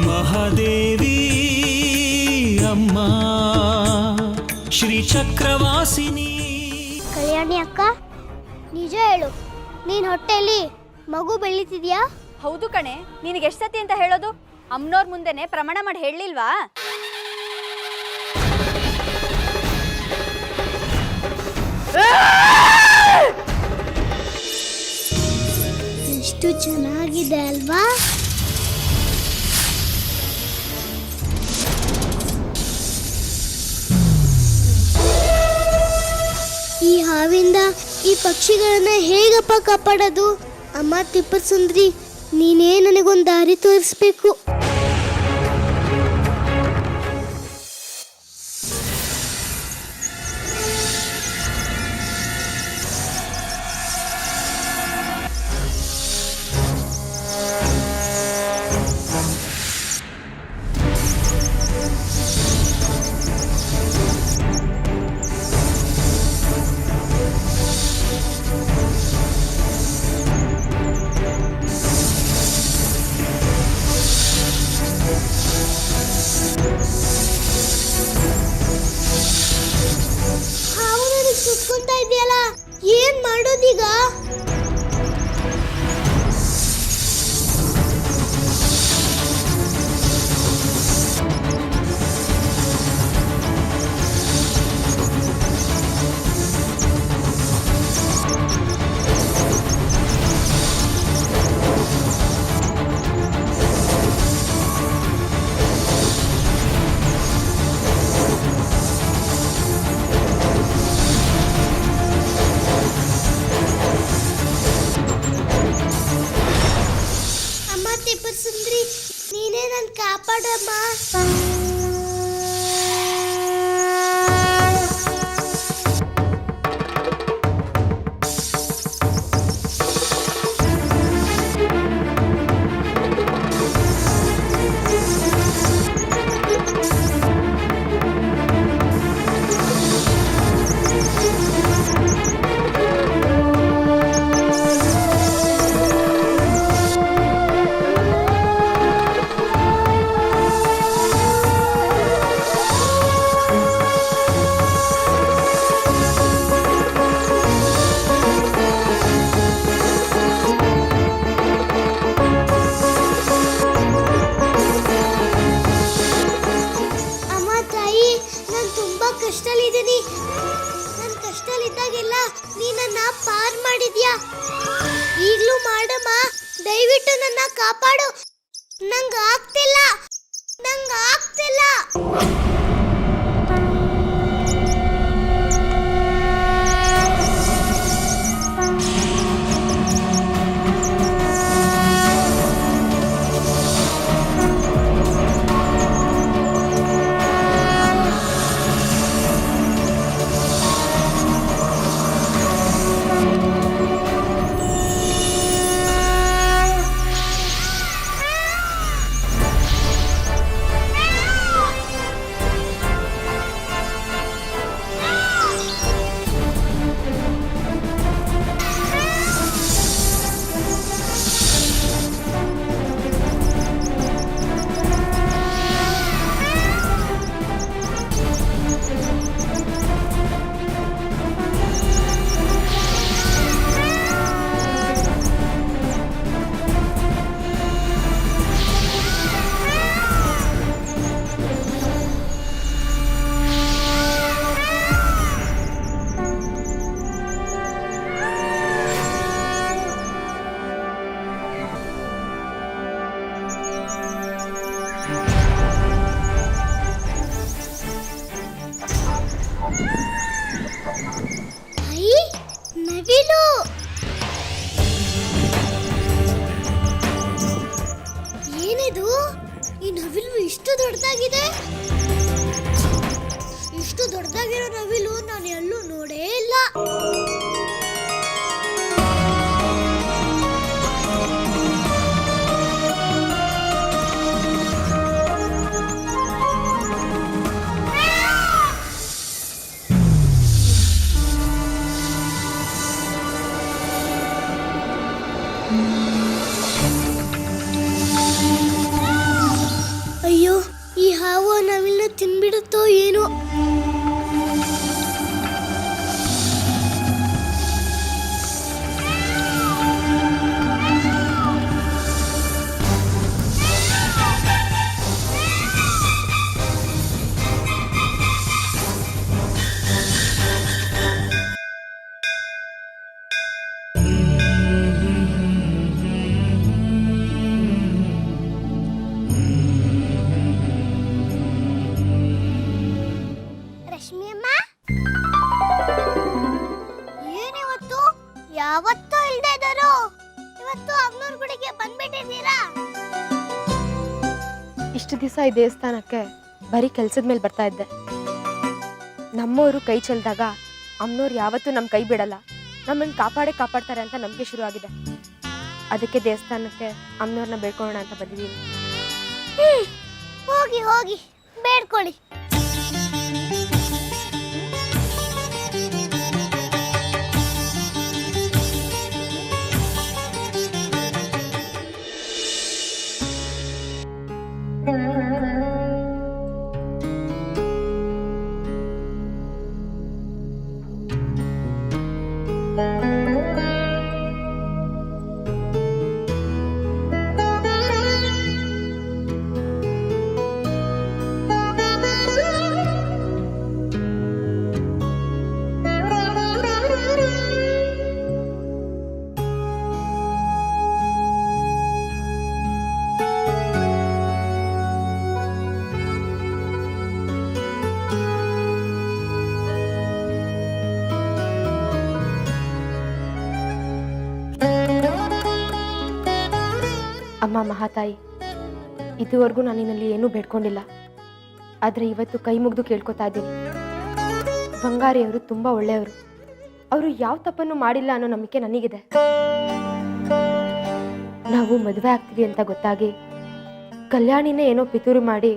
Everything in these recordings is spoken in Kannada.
ಮಹಾದೇವಿ ಅಮ್ಮ ಶ್ರೀ ಚಕ್ರವಾಸಿನಿ. ಕಲ್ಯಾಣಿ ಅಕ್ಕ, ನಿಜ ಹೇಳು, ನೀನ್ ಹೊಟ್ಟೆಯಲ್ಲಿ ಮಗು ಬೆಳೀತಿದ್ಯಾ? ಹೌದು ಕಣೆ. ನಿನಗೆ ಎಷ್ಟು ಸತಿ ಅಂತ ಹೇಳೋದು? ಅಮ್ಮನವ್ರ ಮುಂದೆನೆ ಪ್ರಮಾಣ ಮಾಡಿ ಹೇಳಲಿಲ್ವಾ? ಎಷ್ಟು ಚೆನ್ನಾಗಿದೆ ಅಲ್ವಾ? ಈ ಹಾವಿಂದ ಈ ಪಕ್ಷಿಗಳನ್ನ ಹೇಗಪ್ಪ ಕಾಪಾಡೋದು? ಅಮ್ಮ ತಿಪ್ಪದ ಸುಂದ್ರಿ, ನೀನೇ ನನಗೊಂದು ದಾರಿ ತೋರಿಸ್ಬೇಕು. ಸುತ್ಕೊಂತಾ ಇದೆಯಲ್ಲ, ಏನ್ ಮಾಡೋದೀಗ? ಸುಂದ್ರಿ, ನೀನೇ ನನ್ ಕಾಪಾಡಮ್ಮ. ಕಷ್ಟದಲ್ಲಿದ್ದೀನಿ. ನನ್ನ ಕಷ್ಟದಲ್ಲಿದ್ದಾಗೆಲ್ಲ ನೀ ನನ್ನ ಪಾರ್ ಮಾಡಿದ್ಯಾ. ಈಗಲೂ ಮಾಡಮ್ಮ, ದಯವಿಟ್ಟು ನನ್ನ ಕಾಪಾಡು. ನಂಗಾಗ್ತಿಲ್ಲ. ನವಿಲು, ಏನಿದು? ಈ ನವಿಲು ಇಷ್ಟು ದೊಡ್ಡದಾಗಿದೆ. ಇಷ್ಟು ದೊಡ್ಡದಾಗಿರೋ ನವಿಲು ನಾನು ಎಲ್ಲೂ ನೋಡೇ ಇಲ್ಲ. ತಿನ್ಬಿಡುತ್ತೋ ಏನೋ. ರಶ್ಮಿಯಮ್ಮ, ಏನಿವತ್ತು ಯಾವತ್ತೂ ಇಲ್ದೇ ಇದ್ದರು ಇವತ್ತು ಅಗ್ನೂರ್ ಗುಡಿಗೆ ಬಂದ್ಬಿಟ್ಟಿದ್ದೀರಾ? ಇಷ್ಟು ದಿವಸ ಈ ದೇವಸ್ಥಾನಕ್ಕೆ ಬರೀ ಕೆಲಸದ ಮೇಲೆ ಬರ್ತಾ ಇದ್ದೆ. ನಮ್ಮವರು ಕೈ ಚೆಲ್ದಾಗ ಅಮ್ಮನವ್ರು ಯಾವತ್ತೂ ನಮ್ಮ ಕೈ ಬಿಡಲ್ಲ, ನಮ್ಮನ್ನು ಕಾಪಾಡ್ತಾರೆ ಅಂತ ನಂಬಿಕೆ ಶುರು ಆಗಿದೆ. ಅದಕ್ಕೆ ದೇವಸ್ಥಾನಕ್ಕೆ ಅಮ್ಮನವ್ರನ್ನ ಬೇಡ್ಕೊಳ್ಳೋಣ ಅಂತ ಬಂದಿದ್ದೀನಿ. ಹೋಗಿ ಹೋಗಿ ಬೇಡ್ಕೊಳ್ಳಿ. ಅಮ್ಮ ಮಹಾತಾಯಿ, ಇದುವರೆಗೂ ನಾನು ನಿನ್ನಲ್ಲಿ ಏನೂ ಬೇಡ್ಕೊಂಡಿಲ್ಲ, ಆದರೆ ಇವತ್ತು ಕೈ ಮುಗಿದು ಕೇಳ್ಕೊತಾ ಇದ್ದೀನಿ. ಬಂಗಾರಿಯವರು ತುಂಬ ಒಳ್ಳೆಯವರು, ಅವರು ಯಾವ ತಪ್ಪನ್ನು ಮಾಡಿಲ್ಲ ಅನ್ನೋ ನಂಬಿಕೆ ನನಗಿದೆ. ನಾವು ಮದುವೆ ಆಗ್ತೀವಿ ಅಂತ ಗೊತ್ತಾಗಿ ಕಲ್ಯಾಣಿನೇ ಏನೋ ಪಿತೂರು ಮಾಡಿ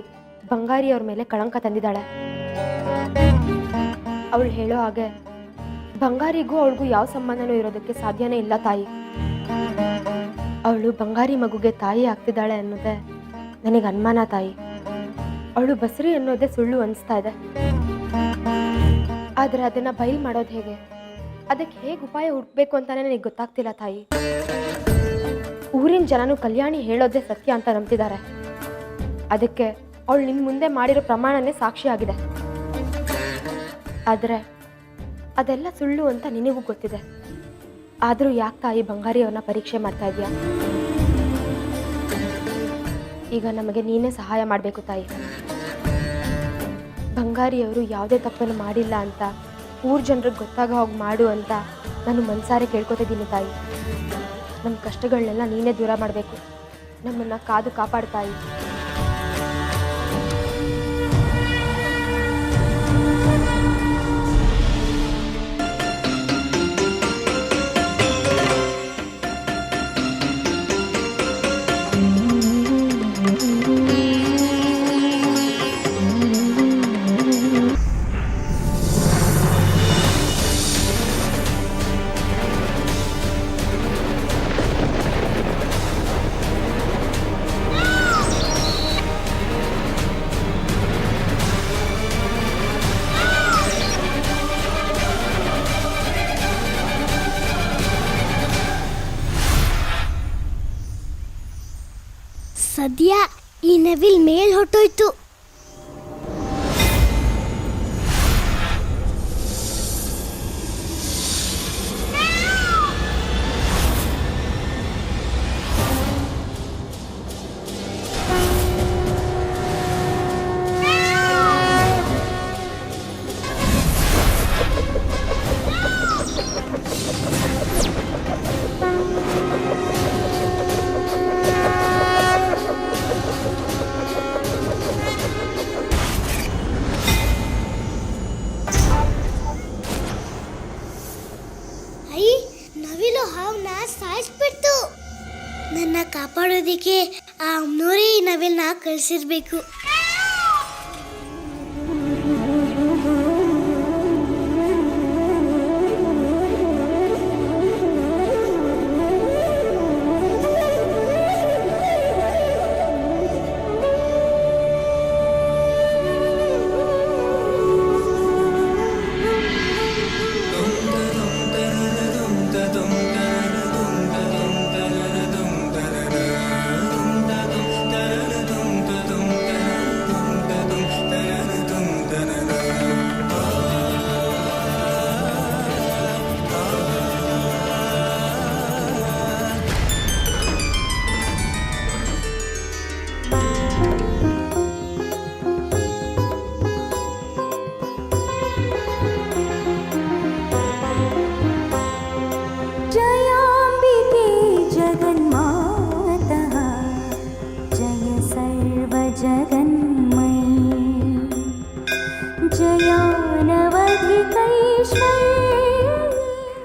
ಬಂಗಾರಿಯವ್ರ ಮೇಲೆ ಕಳಂಕ ತಂದಿದ್ದಾಳೆ. ಅವಳು ಹೇಳೋ ಹಾಗೆ ಬಂಗಾರಿಗೂ ಅವಳಿಗೂ ಯಾವ ಸಂಬಂಧನೂ ಇರೋದಕ್ಕೆ ಸಾಧ್ಯನೇ ಇಲ್ಲ ತಾಯಿ. ಅವಳು ಬಂಗಾರಿ ಮಗುಗೆ ತಾಯಿ ಆಗ್ತಿದ್ದಾಳೆ ಅನ್ನೋದೇ ನನಗೆ ಅನುಮಾನ ತಾಯಿ. ಅವಳು ಬಸರಿ ಅನ್ನೋದೇ ಸುಳ್ಳು ಅನಿಸ್ತಾ ಇದೆ. ಆದರೆ ಅದನ್ನು ಬಯಲು ಮಾಡೋದು ಹೇಗೆ, ಅದಕ್ಕೆ ಹೇಗೆ ಉಪಾಯ ಹುಡುಕ್ಬೇಕು ಅಂತಾನೆ ನನಗೆ ಗೊತ್ತಾಗ್ತಿಲ್ಲ ತಾಯಿ. ಊರಿನ ಜನನು ಕಲ್ಯಾಣಿ ಹೇಳೋದೇ ಸತ್ಯ ಅಂತ ನಂಬ್ತಿದ್ದಾರೆ. ಅದಕ್ಕೆ ಅವಳು ನಿನ್ನ ಮುಂದೆ ಮಾಡಿರೋ ಪ್ರಮಾಣನೇ ಸಾಕ್ಷಿಯಾಗಿದೆ. ಆದರೆ ಅದೆಲ್ಲ ಸುಳ್ಳು ಅಂತ ನಿನಗೂ ಗೊತ್ತಿದೆ. ಆದರೂ ಯಾಕೆ ತಾಯಿ ಬಂಗಾರಿಯವ್ರನ್ನ ಪರೀಕ್ಷೆ ಮಾಡ್ತಾ ಇದೆಯಾ? ಈಗ ನಮಗೆ ನೀನೇ ಸಹಾಯ ಮಾಡಬೇಕು ತಾಯಿ. ಬಂಗಾರಿಯವರು ಯಾವುದೇ ತಪ್ಪನ್ನು ಮಾಡಿಲ್ಲ ಅಂತ ಊರ ಜನರಿಗೆ ಗೊತ್ತಾಗ ಹೋಗಿ ಮಾಡು ಅಂತ ನಾನು ಮನಸಾರೆ ಕೇಳ್ಕೊತಿದ್ದೀನಿ ತಾಯಿ. ನಮ್ಮ ಕಷ್ಟಗಳನ್ನೆಲ್ಲ ನೀನೇ ದೂರ ಮಾಡಬೇಕು, ನಮ್ಮನ್ನು ಕಾದು ಕಾಪಾಡು ತಾಯಿ. ಸದ್ಯ ಈ ನವಿಲ್ ಮೇಲ್ ಹೊಟ್ಟೋಯ್ತು. ನವಿಲು ಹಾವನ್ನ ಸಾಯಿಸ್ಬಿಡ್ತು. ನನ್ನ ಕಾಪಾಡೋದಿಕ್ಕೆ ಆ ಅಮ್ಮನವರೇ ಈ ನವಿಲ್ನ ಕಳಿಸಿರ್ಬೇಕು. जगन्मयी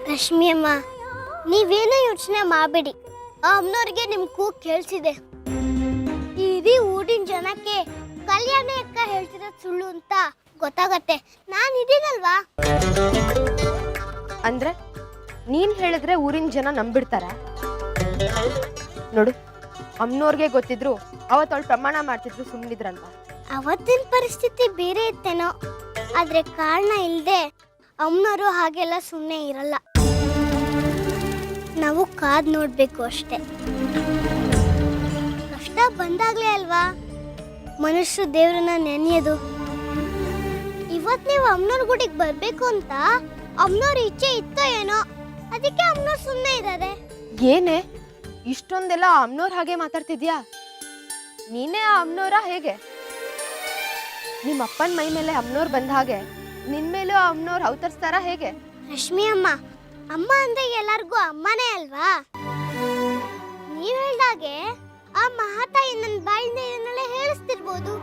ರಶ್ಮಿ ಅಮ್ಮ, ನೀವೇನೋ ಯೋಚನೆ ಮಾಡಬೇಡಿ. ಆ ಅಮ್ಮನವ್ರಿಗೆ ನಿಮ್ ಕೂಗ್ ಕೇಳಿಸಿದೆ. ಇಡೀ ಊರಿನ ಜನಕ್ಕೆ ಕಲ್ಯಾಣಿ ಅಕ್ಕ ಹೇಳ್ತಿರೋದು ಸುಳ್ಳು ಅಂತ ಗೊತ್ತಾಗತ್ತೆ. ನಾನು ಇದೀನಲ್ವಾ? ಅಂದ್ರೆ ನೀನ್ ಹೇಳಿದ್ರೆ ಊರಿನ ಜನ ನಂಬಿಡ್ತಾರ? ನೋಡು, ಅಮ್ಮನವ್ರಿಗೆ ಗೊತ್ತಿದ್ರು ಅವತ್ತವಳು ಪ್ರಮಾಣ ಮಾಡ್ತಿದ್ರು ಸುಮ್ಮನಿದ್ರಂತ. ಅವತ್ತಿನ ಪರಿಸ್ಥಿತಿ ಬೇರೆ ಇತ್ತೇನೋ, ಆದ್ರೆ ಕಾರಣ ಇಲ್ಲದೆ ಅಮ್ಮನವರು ಹಾಗೆಲ್ಲ ಸುಮ್ಮನೆ ಇರಲ್ಲ. ನಾವು ಕಾದ್ ನೋಡ್ಬೇಕು ಅಷ್ಟೇ. ಕಷ್ಟ ಬಂದಾಗ್ಲೇ ಅಲ್ವಾ ಮನುಷ್ಯರು ದೇವ್ರನ್ನ ನೆನೆಯೋದು. ಇವತ್ ನೀವು ಅಮ್ಮನವ್ರ ಗುಡಿಗೆ ಬರ್ಬೇಕು ಅಂತ ಅಮ್ಮನವ್ರ ಇಚ್ಛೆ ಇತ್ತೋ ಏನೋ, ಅದಕ್ಕೆ ಅಮ್ಮನವ್ರು ಸುಮ್ಮನೆ ಇದ್ದಾರೆ. ಏನೇ ಇಷ್ಟೊಂದೆಲ್ಲ ಅಮ್ಮನವ್ರ ಹಾಗೆ ಮಾತಾಡ್ತಿದ್ಯಾ? ನೀನೇ ಆ ಅಮ್ಮನವ್ರ ಹೇಗೆ? ನಿಮ್ಮ ಅಪ್ಪನ ಮೈ ಮೇಲೆ ಅಮ್ಮನವ್ರು ಬಂದ ಹಾಗೆ ನಿನ್ ಮೇಲೂ ಅಮ್ಮನವ್ರು ಅವತರಿಸ್ತಾರ ಹೇಗೆ? ರಶ್ಮಿ ಅಮ್ಮ, ಅಮ್ಮ ಅಂದ್ರೆ ಎಲ್ಲರಿಗೂ ಅಮ್ಮನೇ ಅಲ್ವಾ? ನೀವ್ ಹೇಳ್ದಾಗೆ ಆ ಮಹಾತಾಯಿ ನನ್ನ ಬಾಯಿಂದ ಇದನ್ನೆಲ್ಲ ಹೇಳಿಸ್ತಿರ್ಬೋದು.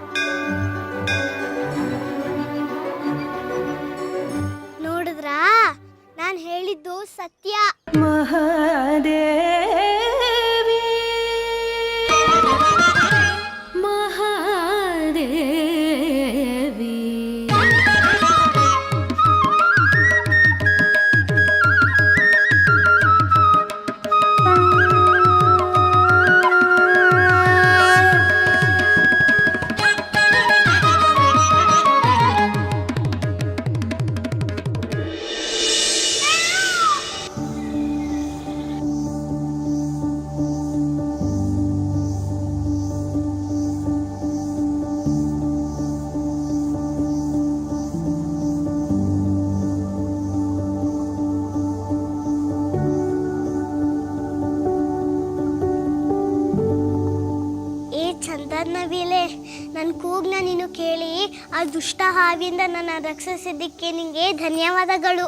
ನೋಡಿದ್ರಾ, ನಾನ್ ಹೇಳಿದ್ದು ಸತ್ಯ. महादेवी महादेवी ನವಿಲೆ, ನನ್ನ ಕೂಗ್ನ ನೀನು ಕೇಳಿ ಆ ದುಷ್ಟ ಹಾವಿಯಿಂದ ನನ್ನ ರಕ್ಷಿಸಿದ್ದಕ್ಕೆ ನಿಂಗೆ ಧನ್ಯವಾದಗಳು.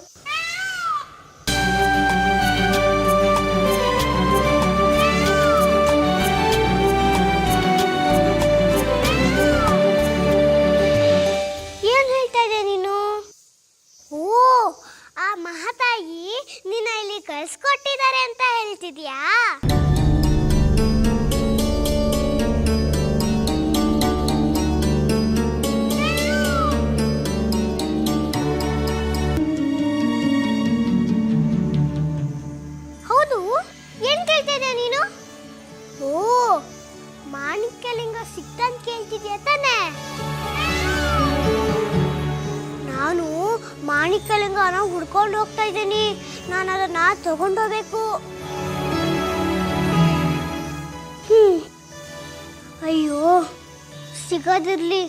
ಏನ್ ಹೇಳ್ತಾ ಇದ್ದೆ ನೀನು? ಓ, ಆ ಮಹಾತಾಯಿ ನಿನ್ನ ಇಲ್ಲಿ ಕಳ್ಸಿಕೊಟ್ಟಿದ್ದಾರೆ ಅಂತ ಹೇಳ್ತಿದ್ಯಾ? ಏನ್ ಕೇಳ್ತಿದ್ದೆ ನೀನು? ಓ, ಮಾಣಿಕ್ಯಲಿಂಗ ಸಿಕ್ತಂತ ಕೇಳ್ತಿದ್ಯಾ ತಾನೆ? ನಾನು ಮಾಣಿಕ್ಯಲಿಂಗನ ಹುಡ್ಕೊಂಡು ಹೋಗ್ತಾ ಇದ್ದೀನಿ. ನಾನು ಅದನ್ನ ತಗೊಂಡೋಗ್ಬೇಕು. ಅಯ್ಯೋ, ಸಿಗದಿರ್ಲಿ,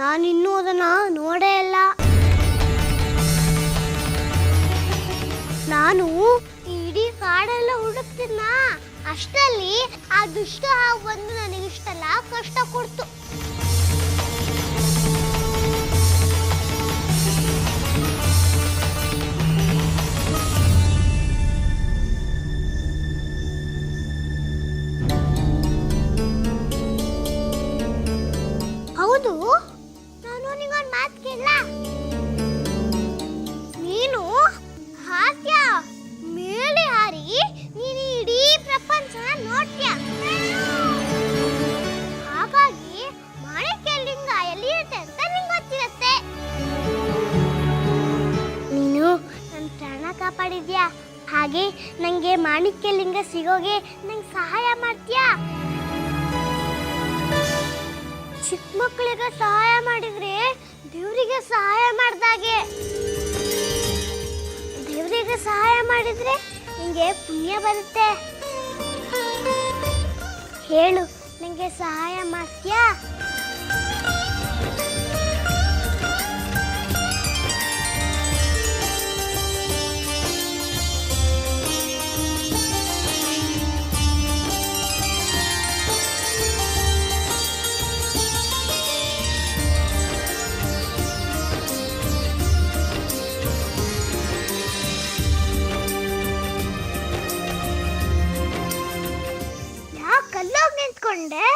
ನಾನಿನ್ನೂ ಅದನ್ನ ನೋಡೇ ಇಲ್ಲ. ನಾನು ಇಡೀ ಕಾಡೆಲ್ಲ ಹುಡುಕ್ತಿದ್ನ, ಅಷ್ಟರಲ್ಲಿ ಆ ದುಷ್ಟ ಹಾವು ಬಂದು ನನಗಿಷ್ಟೆಲ್ಲ ಕಷ್ಟ ಕೊಡ್ತು. ಹೌದು, ನಾನು ನಿಗೊಂದು ಮಾತು ಕೇಳ. ನೀನು ಹಾಕ್ಯ ಮೇಲೆ ಹಾರಿ ನೀನು ಇಡೀ ಪ್ರಪಂಚನ ನೋಡ್ತೀಯ. ಹಾಗಾಗಿ ಮಾಣಿಕ್ಯಲಿಂಗ ಎಲ್ಲಿ ಇರುತ್ತೆ ಅಂತ ನಿಂಗೆ ಗೊತ್ತಿರುತ್ತೆ. ನೀನು ನನ್ನ ಪ್ರಾಣ ಕಾಪಾಡಿದ್ಯಾ, ಹಾಗೆ ನಂಗೆ ಮಾಣಿಕ್ಯಲಿಂಗ ಸಿಗೋಗೆ ನಂಗೆ ಸಹಾಯ ಮಾಡ್ತೀಯಾ? ಚಿಕ್ಕ ಮಕ್ಕಳಿಗೆ ಸಹಾಯ ಮಾಡಿದ್ರೆ ದೇವರಿಗೆ ಸಹಾಯ ಮಾಡ್ದಾಗೆ. ದೇವರಿಗೆ ಸಹಾಯ ಮಾಡಿದ್ರೆ ನಿಂಗೆ ಪುಣ್ಯ ಬರುತ್ತೆ. ಹೇಳು, ನಂಗೆ ಸಹಾಯ ಮಾಡ್ತೀಯಾ? ಯಾಕಲ್ಲೋಗಿ ನಿಂತ್ಕೊಂಡೆ?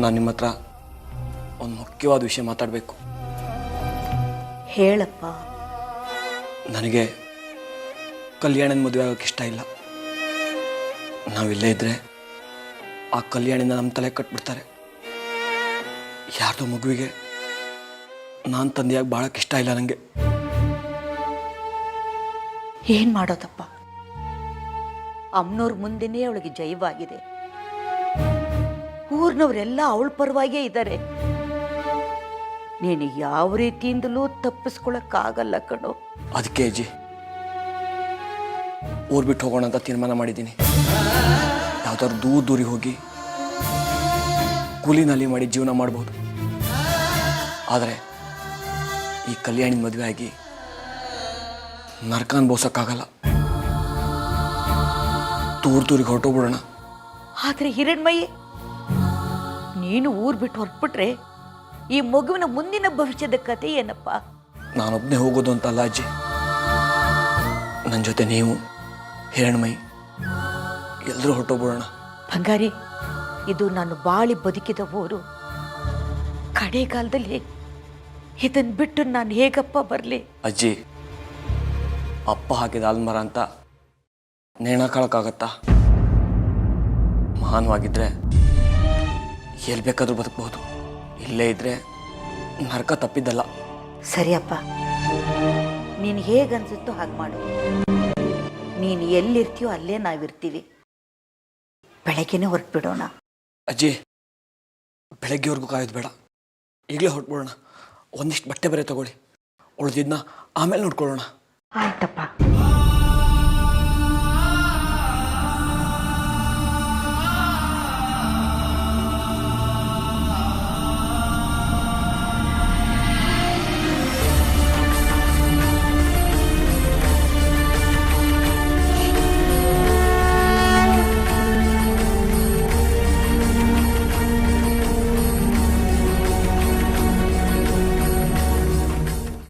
ನಾನು ನಿಮ್ಮ ಹತ್ರ ಒಂದು ಮುಖ್ಯವಾದ ವಿಷಯ ಮಾತಾಡಬೇಕು. ಹೇಳಪ್ಪ. ನನಗೆ ಕಲ್ಯಾಣನ ಮದುವೆ ಆಗೋಕ್ಕೆ ಇಷ್ಟ ಇಲ್ಲ. ನಾವಿಲ್ಲೇ ಇದ್ದರೆ ಆ ಕಲ್ಯಾಣಿನ ನಮ್ಮ ತಲೆ ಕಟ್ಬಿಡ್ತಾರೆ. ಯಾರ್ದೋ ಮಗುವಿಗೆ ನಾನು ತಂದೆಯಾಗಿ ಭಾಳಕ್ಕೆ ಇಷ್ಟ ಇಲ್ಲ ನನಗೆ. ಏನ್ ಮಾಡೋದಪ್ಪ? ಅಮ್ಮನವ್ರ ಮುಂದೆನೇ ಅವಳಿಗೆ ಜಯವಾಗಿದೆ. ಊರ್ನವರೆಲ್ಲ ಅವಳ ಪರವಾಗೇ ಇದ್ದಾರೆ. ನೀನು ಯಾವ ರೀತಿಯಿಂದಲೂ ತಪ್ಪಿಸ್ಕೊಳಕ್ಕಾಗಲ್ಲ ಕಣೋ. ಅದಕ್ಕೆ ಅಜ್ಜಿ ಊರು ಬಿಟ್ಟು ಹೋಗೋಣ ಅಂತ ತೀರ್ಮಾನ ಮಾಡಿದ್ದೀನಿ. ಯಾವ್ದಾದ್ರು ದೂರಿಗೆ ಹೋಗಿ ಕೂಲಿನಲ್ಲಿ ಮಾಡಿ ಜೀವನ ಮಾಡ್ಬೋದು. ಆದರೆ ಈ ಕಲ್ಯಾಣಿ ಮದುವೆ ಆಗಿ ನರಕ ಅನುಭವಿಸೋಕ್ಕಾಗಲ್ಲ. ದೂರಿಗೆ ಹೊರಟೋಗ್ಬಿಡೋಣ. ಆದ್ರೆ ಹಿರಣ್ಮಯಿ, ನೀನು ಊರ್ ಬಿಟ್ಟು ಹೊರಟ್ಬಿಟ್ರೆ ಈ ಮಗುವಿನ ಮುಂದಿನ ಭವಿಷ್ಯದ ಕತೆ ಏನಪ್ಪ? ನಾನೊಬ್ಬನೇ ಹೋಗೋದು ಅಂತಲ್ಲ ಅಜ್ಜಿ, ನನ್ನ ಜೊತೆ ನೀವು, ಹಿರಣ್ಮಯಿ ಎಲ್ಲರೂ ಹೊರಟೋಗ್ಬಿಡೋಣ. ಬಂಗಾರಿ, ಇದು ನಾನು ಬಾಳಿ ಬದುಕಿದ ಊರು. ಕಡೆಗಾಲದಲ್ಲಿ ಇದನ್ ಬಿಟ್ಟು ನಾನು ಹೇಗಪ್ಪ ಬರಲಿ? ಅಜ್ಜಿ, ಅಪ್ಪ ಹಾಕಿದ ಆಲ್ಮರ ಅಂತ ನೇಣಾಕಳಕ್ಕಾಗತ್ತಾ? ಮಹಾನವಾಗಿದ್ರೆ ಎಲ್ಲಿ ಬೇಕಾದ್ರೂ ಬದುಕಬಹುದು. ಇಲ್ಲೇ ಇದ್ರೆ ನರಕ ತಪ್ಪಿದ್ದಲ್ಲ. ಸರಿಯಪ್ಪ, ನೀನು ಹೇಗನ್ಸುತ್ತೋ ಹಾಗೆ ಮಾಡು. ನೀನು ಎಲ್ಲಿರ್ತೀಯೋ ಅಲ್ಲೇ ನಾವಿರ್ತೀವಿ. ಬೆಳಗ್ಗೆನೇ ಹೊರಟ್ಬಿಡೋಣ. ಅಜ್ಜಿ, ಬೆಳಗ್ಗೆವರೆಗೂ ಕಾಯೋದು ಬೇಡ, ಈಗಲೇ ಹೊರಟ್ಬಿಡೋಣ. ಒಂದಿಷ್ಟು ಬಟ್ಟೆ ಬೇರೆ ತಗೊಳ್ಳಿ, ಉಳಿದಿದ್ದನ್ನ ಆಮೇಲೆ ನೋಡ್ಕೊಳ್ಳೋಣ. ಆಯ್ತಪ್ಪ.